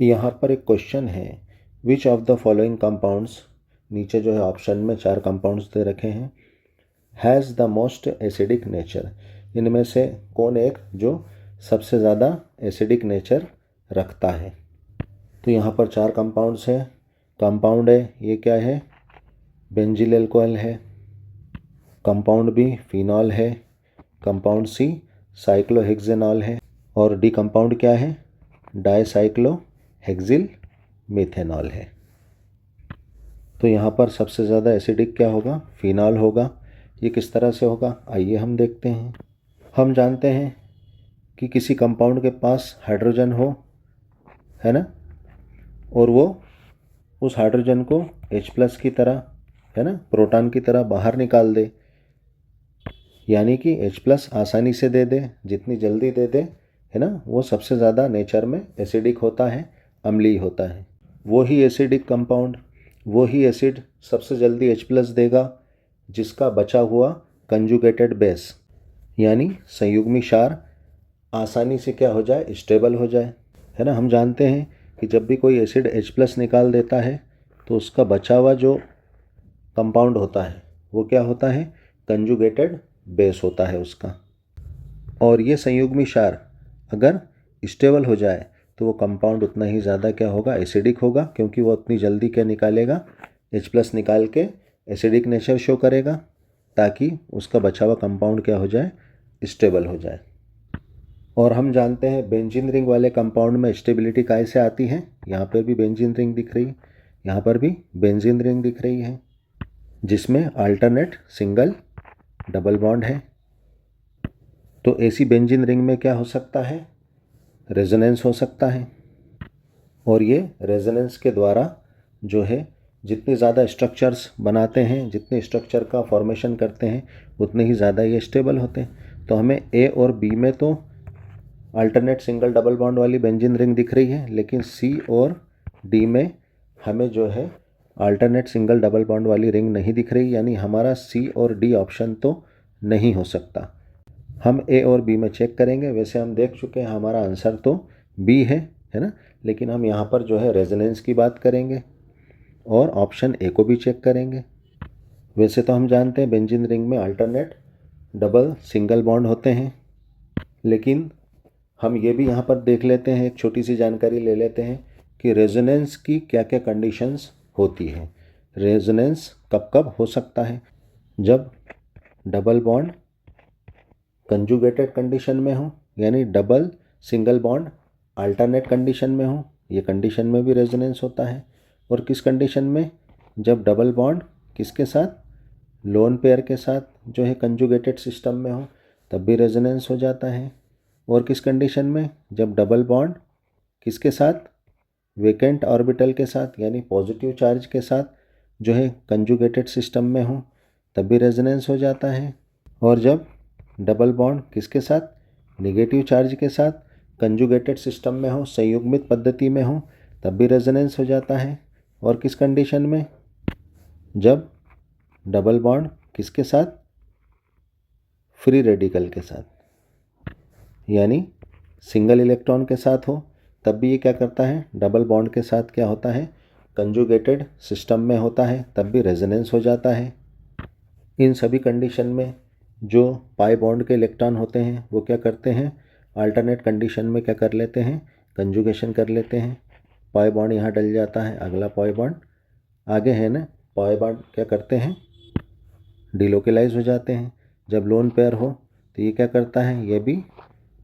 यहाँ पर एक क्वेश्चन है, which of the following compounds, नीचे जो है ऑप्शन में 4 कंपाउंड्स दे रखे हैं, has the most acidic nature, इनमें से कौन एक जो सबसे ज़्यादा एसिडिक नेचर रखता है। तो यहाँ पर 4 कंपाउंड्स हैं। कंपाउंड है, ये क्या है, बेंजील अल्कोहल है। कंपाउंड बी फिनॉल है। कंपाउंड सी साइक्लोहेक्सेनॉल है। और डी कंपाउंड क्या है, डाईसाइक्लोहेक्सिल मिथेनॉल है। तो यहाँ पर सबसे ज़्यादा एसिडिक क्या होगा, फिनॉल होगा। ये किस तरह से होगा, आइए हम देखते हैं। हम जानते हैं कि किसी कंपाउंड के पास हाइड्रोजन हो, है ना, और वो उस हाइड्रोजन को H+ की तरह, है ना, प्रोटॉन की तरह बाहर निकाल दे, यानी कि H+ आसानी से दे दे, जितनी जल्दी दे दे, है ना, वो सबसे ज़्यादा नेचर में एसिडिक होता है, अम्लीय होता है। वो ही एसिडिक कंपाउंड, वो ही एसिड सबसे जल्दी H+ देगा जिसका बचा हुआ कंजुगेटेड बेस यानी संयुग्मी क्षार आसानी से क्या हो जाए, स्टेबल हो जाए, है ना। हम जानते हैं कि जब भी कोई एसिड H+ निकाल देता है तो उसका बचा हुआ जो कंपाउंड होता है वो क्या होता है, कंजुगेटेड बेस होता है उसका। और ये संयुग्मी क्षार अगर स्टेबल हो जाए तो वो कंपाउंड उतना ही ज़्यादा क्या होगा, एसिडिक होगा, क्योंकि वो उतनी जल्दी क्या निकालेगा, H+ निकाल के एसिडिक नेचर शो करेगा, ताकि उसका बचा हुआ कंपाउंड क्या हो जाए, स्टेबल हो जाए। और हम जानते हैं बेंजीन रिंग वाले कंपाउंड में स्टेबिलिटी कैसे आती है। यहाँ पर भी बेंजीन रिंग दिख रही है, यहाँ पर भी बेंजीन रिंग दिख रही है, जिसमें अल्टरनेट सिंगल डबल बॉन्ड है। तो ऐसी बेंजीन रिंग में क्या हो सकता है, रेजोनेंस हो सकता है। और ये रेजोनेंस के द्वारा जो है जितने ज़्यादा स्ट्रक्चर्स बनाते हैं, जितने स्ट्रक्चर का फॉर्मेशन करते हैं, उतने ही ज़्यादा ये स्टेबल होते हैं। तो हमें ए और बी में तो अल्टरनेट सिंगल डबल बॉन्ड वाली बेंजीन रिंग दिख रही है, लेकिन सी और डी में हमें जो है अल्टरनेट सिंगल डबल बॉन्ड वाली रिंग नहीं दिख रही, यानी हमारा सी और डी ऑप्शन तो नहीं हो सकता। हम ए और बी में चेक करेंगे, वैसे हम देख चुके हैं हमारा आंसर तो बी है ना, लेकिन हम यहाँ पर जो है रेजोनेंस की बात करेंगे और ऑप्शन ए को भी चेक करेंगे। वैसे तो हम जानते हैं बेंजीन रिंग में अल्टरनेट डबल सिंगल बॉन्ड होते हैं, लेकिन हम ये भी यहाँ पर देख लेते हैं, एक छोटी सी जानकारी ले लेते हैं कि रेजोनेंस की क्या क्या कंडीशंस होती है। रेजोनेंस कब कब हो सकता है, जब डबल बॉन्ड कंजुगेटेड कंडीशन में हो, यानी double single bond alternate condition में हो, ये कंडीशन में भी रेजोनेंस होता है। और किस कंडीशन में, जब डबल बॉन्ड किसके साथ, लोन पेयर के साथ जो है कंजुगेटेड सिस्टम में हो, तब भी रेजोनेंस हो जाता है। और किस कंडीशन में, जब डबल बॉन्ड किसके साथ, वेकेंट ऑर्बिटल के साथ यानी पॉजिटिव चार्ज के साथ जो है कंजुगेटेड सिस्टम में हो, तब भी रेजोनेंस हो जाता है। और जब डबल बॉन्ड किसके साथ, नेगेटिव चार्ज के साथ कंजुगेटेड सिस्टम में हो, संयुग्मित पद्धति में हो, तब भी रेजोनेंस हो जाता है। और किस कंडीशन में, जब डबल बॉन्ड किसके साथ, फ्री रेडिकल के साथ यानी सिंगल इलेक्ट्रॉन के साथ हो, तब भी ये क्या करता है, डबल बॉन्ड के साथ क्या होता है, कंजुगेटेड सिस्टम में होता है, तब भी रेजोनेंस हो जाता है। इन सभी कंडीशन में जो पाई बॉन्ड के इलेक्ट्रॉन होते हैं वो क्या करते हैं, अल्टरनेट कंडीशन में क्या कर लेते हैं, कंजुगेशन कर लेते हैं। पाई बॉन्ड यहाँ डल जाता है, अगला पाई बॉन्ड आगे है ना, पाई बॉन्ड क्या करते हैं, डिलोकेलाइज हो जाते हैं। जब लोन पेयर हो तो ये क्या करता है, ये भी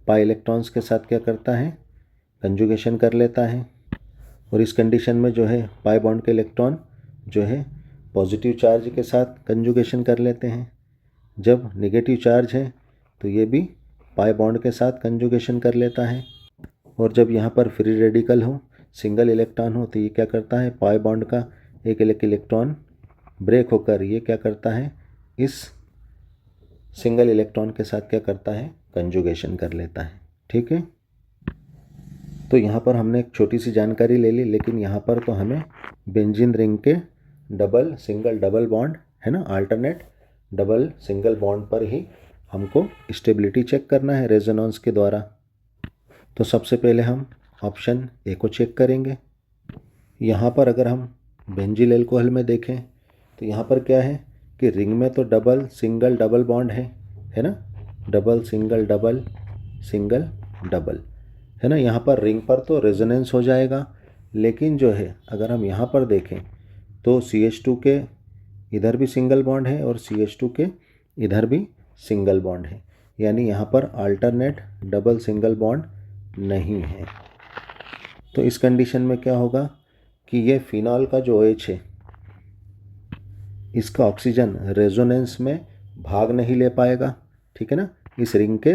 पाई इलेक्ट्रॉन्स के साथ क्या करता है, कंजुगेशन कर लेता है। और इस कंडीशन में जो है पाई बॉन्ड के इलेक्ट्रॉन जो है पॉजिटिव चार्ज के साथ कंजुगेशन कर लेते हैं। जब नेगेटिव चार्ज है तो ये भी पाई बॉन्ड के साथ कंजुगेशन कर लेता है। और जब यहाँ पर फ्री रेडिकल हो, सिंगल इलेक्ट्रॉन हो, तो ये क्या करता है, पाई बॉन्ड का एक इलेक्ट्रॉन ब्रेक होकर ये क्या करता है, इस सिंगल इलेक्ट्रॉन के साथ क्या करता है, कंजुगेशन कर लेता है। ठीक है, तो यहाँ पर हमने एक छोटी सी जानकारी ले ली, लेकिन यहाँ पर तो हमें बेंजीन रिंग के डबल सिंगल डबल बॉन्ड है ना, अल्टरनेट डबल सिंगल बॉन्ड पर ही हमको स्टेबिलिटी चेक करना है रेजोनेंस के द्वारा। तो सबसे पहले हम ऑप्शन ए को चेक करेंगे। यहाँ पर अगर हम बेंजील अल्कोहल में देखें तो यहाँ पर क्या है कि रिंग में तो डबल सिंगल डबल बॉन्ड है ना, double single double single double, है ना। यहाँ पर रिंग पर तो रेजोनेंस हो जाएगा, लेकिन जो है अगर हम यहाँ पर देखें तो CH2 के इधर भी सिंगल बॉन्ड है और CH2 के इधर भी सिंगल बॉन्ड है, यानी यहाँ पर अल्टरनेट डबल सिंगल बॉन्ड नहीं है। तो इस कंडीशन में क्या होगा कि ये फिनॉल का जो OH है इसका ऑक्सीजन रेजोनेंस में भाग नहीं ले पाएगा, ठीक है ना, इस रिंग के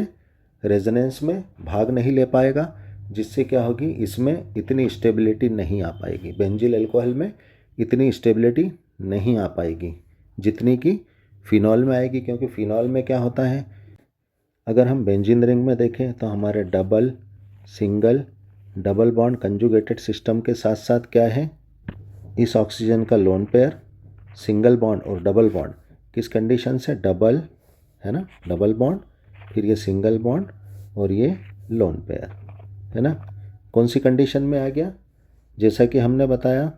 रेजोनेंस में भाग नहीं ले पाएगा, जिससे क्या होगी इसमें इतनी स्टेबिलिटी नहीं आ पाएगी, बेंजील अल्कोहल में इतनी स्टेबिलिटी नहीं आ पाएगी जितनी कि फिनॉल में आएगी। क्योंकि फिनॉल में क्या होता है, अगर हम बेंजीन रिंग में देखें तो हमारे double single double bond conjugated system के साथ साथ क्या है, इस ऑक्सीजन का लोन पेयर सिंगल बॉन्ड और डबल बॉन्ड किस कंडीशन से, डबल, है ना, डबल बॉन्ड, फिर ये सिंगल बॉन्ड और ये लोन पेयर, है ना। कौन सी कंडीशन में आ गया, जैसा कि हमने बताया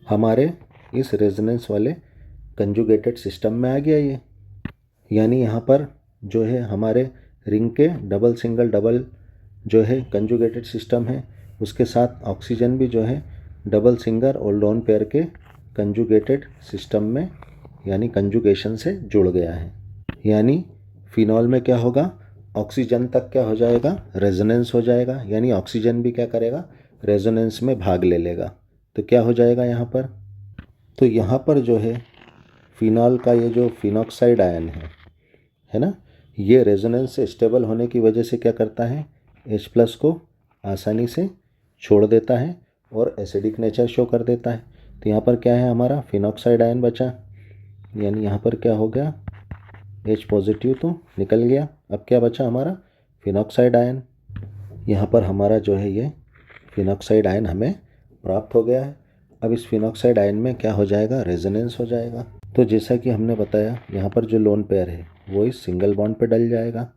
हमारे इस रेजोनेंस वाले कंजुगेटेड सिस्टम में आ गया ये, यानी यहाँ पर जो है हमारे रिंग के डबल सिंगल डबल जो है कंजुगेटेड सिस्टम है, उसके साथ ऑक्सीजन भी जो है डबल सिंगल और लोन पेयर के कंजुगेटेड सिस्टम में यानी कंजुगेशन से जुड़ गया है। यानी फिनॉल में क्या होगा, ऑक्सीजन तक क्या हो जाएगा, रेजोनेंस हो जाएगा, यानी ऑक्सीजन भी क्या करेगा, रेजोनेंस में भाग ले लेगा। तो क्या हो जाएगा यहाँ पर, तो यहाँ पर जो है फिनॉल का ये जो फिनॉक्साइड आयन है ना, ये रेजोनेंस से स्टेबल होने की वजह से क्या करता है, H+ को आसानी से छोड़ देता है और एसिडिक नेचर शो कर देता है। तो यहाँ पर क्या है, हमारा फिनॉक्साइड आयन बचा, यानी यहाँ पर क्या हो गया, H+ तो निकल गया, अब क्या बचा हमारा फिनॉक्साइड आयन। यहाँ पर हमारा जो है ये फिनॉक्साइड आयन हमें प्राप्त हो गया है। अब इस फिनॉक्साइड आयन में क्या हो जाएगा, रेजोनेंस हो जाएगा। तो जैसा कि हमने बताया यहाँ पर जो लोन पेयर है वो इस सिंगल बॉन्ड पे डल जाएगा।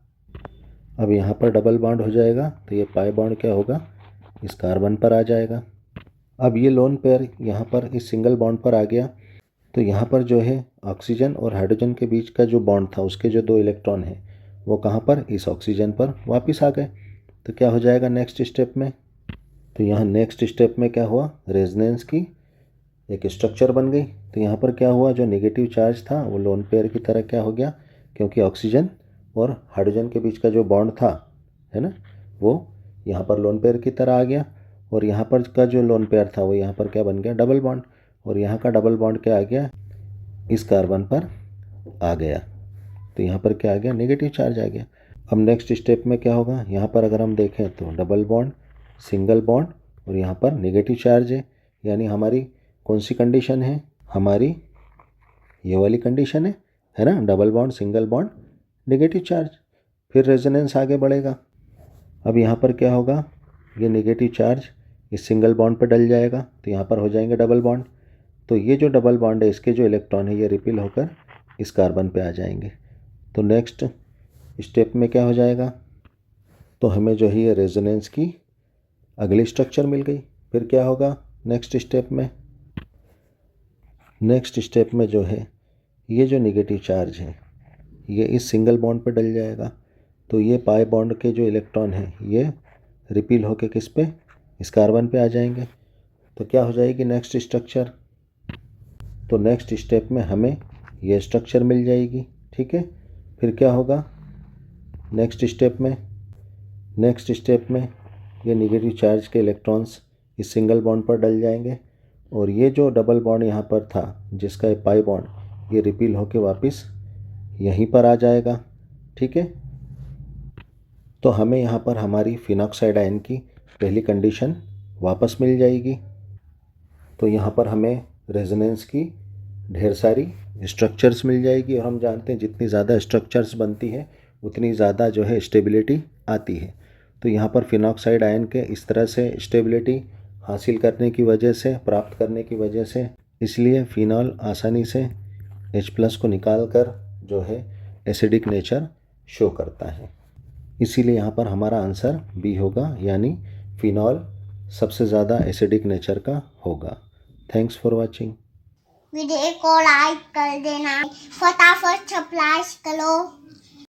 अब यहाँ पर डबल बॉन्ड हो जाएगा तो ये पाई बॉन्ड क्या होगा, इस कार्बन पर आ जाएगा। अब ये लोन पेयर यहाँ पर इस सिंगल बॉन्ड पर आ गया, तो यहाँ पर जो है ऑक्सीजन और हाइड्रोजन के बीच का जो बॉन्ड था उसके जो 2 इलेक्ट्रॉन हैं वो कहाँ पर, इस ऑक्सीजन पर वापस आ गए। तो क्या हो जाएगा नेक्स्ट स्टेप में, तो यहाँ नेक्स्ट स्टेप में क्या हुआ, रेजोनेंस की एक स्ट्रक्चर बन गई। तो यहाँ पर क्या हुआ, जो नेगेटिव चार्ज था वो लोन पेयर की तरह क्या हो गया, क्योंकि ऑक्सीजन और हाइड्रोजन के बीच का जो बॉन्ड था, है ना, वो यहाँ पर लोन पेयर की तरह आ गया। और यहाँ पर का जो लोन पेयर था वो यहाँ पर क्या बन गया, डबल बॉन्ड, और यहाँ का डबल बॉन्ड क्या आ गया, इस कार्बन पर आ गया। तो यहाँ पर क्या आ गया, नेगेटिव चार्ज आ गया। अब नेक्स्ट स्टेप में क्या होगा, यहाँ पर अगर हम देखें तो डबल बॉन्ड सिंगल बॉन्ड और यहाँ पर नेगेटिव चार्ज है, यानी हमारी कौन सी कंडीशन है, हमारी ये वाली कंडीशन है ना, double bond single bond negative charge. फिर रेजोनेंस आगे बढ़ेगा। अब यहाँ पर क्या होगा, ये नेगेटिव चार्ज इस सिंगल बॉन्ड पर डल जाएगा, तो यहाँ पर हो जाएंगे डबल बॉन्ड। तो ये जो डबल बॉन्ड है इसके जो इलेक्ट्रॉन है ये रिपील होकर इस कार्बन पे आ जाएंगे। तो नेक्स्ट स्टेप में क्या हो जाएगा, तो हमें जो है ये रेजोनेंस की अगली स्ट्रक्चर मिल गई। फिर क्या होगा नेक्स्ट स्टेप में, नेक्स्ट स्टेप में जो है ये जो नेगेटिव चार्ज है ये इस सिंगल बॉन्ड पे डल जाएगा। तो ये पाई बॉन्ड के जो इलेक्ट्रॉन हैं ये रिपील होकर किस पे, इस कार्बन पे आ जाएंगे। तो क्या हो जाएगी नेक्स्ट स्ट्रक्चर, तो नेक्स्ट स्टेप में हमें ये स्ट्रक्चर मिल जाएगी, ठीक है। फिर क्या होगा नेक्स्ट स्टेप में, नेक्स्ट स्टेप में ये नेगेटिव चार्ज के इलेक्ट्रॉन्स इस सिंगल बॉन्ड पर डल जाएंगे और ये जो डबल बॉन्ड यहाँ पर था जिसका ये पाई बॉन्ड ये रिपील होके वापस यहीं पर आ जाएगा, ठीक है। तो हमें यहाँ पर हमारी फिनॉक्साइड आयन की पहली कंडीशन वापस मिल जाएगी। तो यहाँ पर हमें रेजोनेंस की ढेर सारी स्ट्रक्चर्स मिल जाएगी और हम जानते हैं जितनी ज़्यादा स्ट्रक्चर्स बनती है उतनी ज़्यादा जो है स्टेबिलिटी आती है। तो यहाँ पर फिनॉक्साइड आयन के इस तरह से स्टेबिलिटी हासिल करने की वजह से, प्राप्त करने की वजह से, इसलिए फिनॉल आसानी से H+ को निकाल कर जो है एसिडिक नेचर शो करता है। इसीलिए यहाँ पर हमारा आंसर बी होगा, यानी फिनॉल सबसे ज़्यादा एसिडिक नेचर का होगा। Thanks for watching. वीडियो को लाइक कर देना, फटाफट सब्सक्राइब करो।